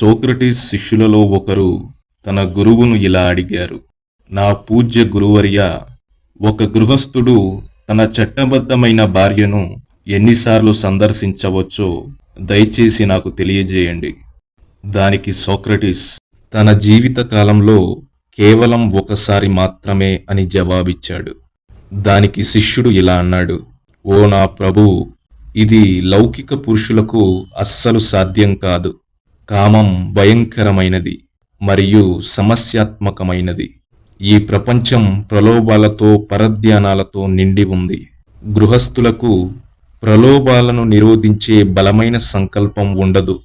Socrates శిష్యులలో ఒకరు తన గురువును ఇలా అడిగారు. నా పూజ్య గురువర్య, ఒక గృహస్థుడు తన చట్టబద్ధమైన భార్యను ఎన్నిసార్లు సందర్శించవచ్చో దయచేసి నాకు తెలియజేయండి. దానికి సోక్రటీస్ తన జీవిత కాలంలో కేవలం ఒకసారి మాత్రమే అని జవాబిచ్చాడు. దానికి శిష్యుడు ఇలా అన్నాడు, ఓ నా ప్రభూ, ఇది లౌకిక పురుషులకు అస్సలు సాధ్యం కాదు. కామం భయంకరమైనది మరియు సమస్యాత్మకమైనది. ఈ ప్రపంచం ప్రలోభాలతో పరధ్యానాలతో నిండి ఉంది. గృహస్థులకు ప్రలోభాలను నిరోధించే బలమైన సంకల్పం ఉండదు.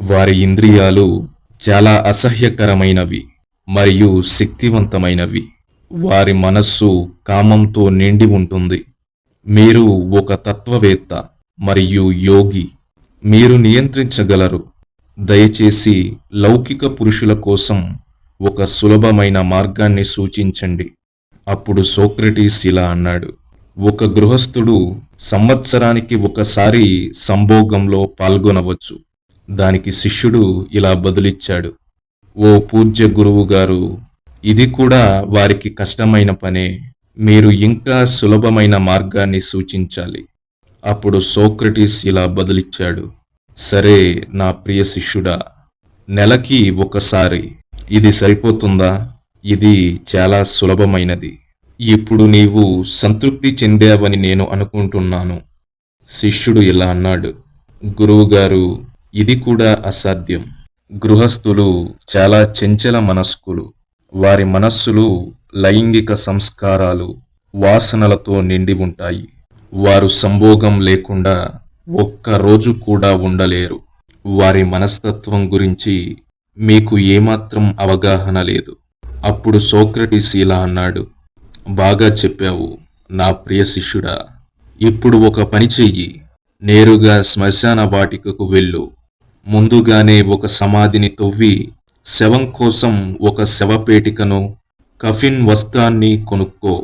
వారి ఇంద్రియాలు చాలా అసహ్యకరమైనవి మరియు శక్తివంతమైనవి. వారి మనస్సు కామంతో నిండి ఉంటుంది. మీరు ఒక తత్వవేత్త మరియు యోగి. మీరు నియంత్రించగలరు. దయచేసి లౌకిక పురుషుల కోసం ఒక సులభమైన మార్గాన్ని సూచించండి. అప్పుడు సోక్రటీస్ ఇలా అన్నాడు, ఒక గృహస్థుడు సంవత్సరానికి ఒకసారి సంభోగంలో పాల్గొనవచ్చు. దానికి శిష్యుడు ఇలా బదులిచ్చాడు, ఓ పూజ్య గురువు గారు, ఇది కూడా వారికి కష్టమైన పనే. మీరు ఇంకా సులభమైన మార్గాన్ని సూచించాలి. అప్పుడు సోక్రటీస్ ఇలా బదులిచ్చాడు, సరే నా ప్రియ శిష్యుడా, నెలకి ఒకసారి. ఇది సరిపోతుందా? ఇది చాలా సులభమైనది. ఇప్పుడు నీవు సంతృప్తి చెందావని నేను అనుకుంటున్నాను. శిష్యుడు ఇలా అన్నాడు, గురువుగారు, ఇది కూడా అసాధ్యం. గృహస్థులు చాలా చంచల మనస్కులు. వారి మనస్సులు లైంగిక సంస్కారాలు, వాసనలతో నిండి ఉంటాయి. వారు సంభోగం లేకుండా ఒక్క రోజు కూడా ఉండలేరు. వారి మనస్తత్వం గురించి మీకు ఏమాత్రం అవగాహన లేదు. అప్పుడు సోక్రటీస్ ఇలా అన్నాడు, బాగా చెప్పావు నా ప్రియ శిష్యుడా. ఇప్పుడు ఒక పని చెయ్యి. నేరుగా శ్మశాన వాటికకు వెళ్ళు. ముందుగానే ఒక సమాధిని తవ్వి శవం కోసం ఒక శవపేటికను, కఫిన్ వస్త్రాన్ని కొనుక్కో.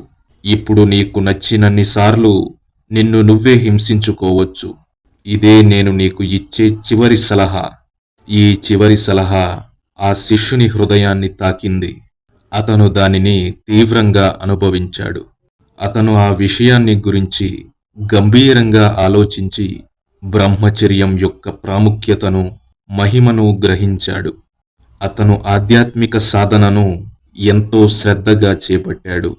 ఇప్పుడు నీకు నచ్చినన్నిసార్లు నిన్ను నువ్వే హింసించుకోవచ్చు. ఇదే నేను నీకు ఇచ్చే చివరి సలహా. ఈ చివరి సలహా ఆ శిష్యుని హృదయాన్ని తాకింది. అతను దానిని తీవ్రంగా అనుభవించాడు. అతను ఆ విషయాన్ని గురించి గంభీరంగా ఆలోచించి బ్రహ్మచర్యం యొక్క ప్రాముఖ్యతను, మహిమను గ్రహించాడు. అతను ఆధ్యాత్మిక సాధనను ఎంతో శ్రద్ధగా చేపట్టాడు.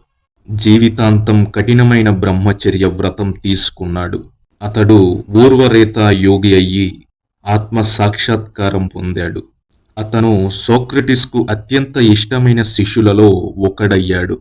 జీవితాంతం కఠినమైన బ్రహ్మచర్య వ్రతం తీసుకున్నాడు. అతడు ఊర్వరేత యోగి అయ్యి ఆత్మ సాక్షాత్కారం పొందాడు. అతను సోక్రటీస్కు అత్యంత ఇష్టమైన శిష్యులలో ఒకడయ్యాడు.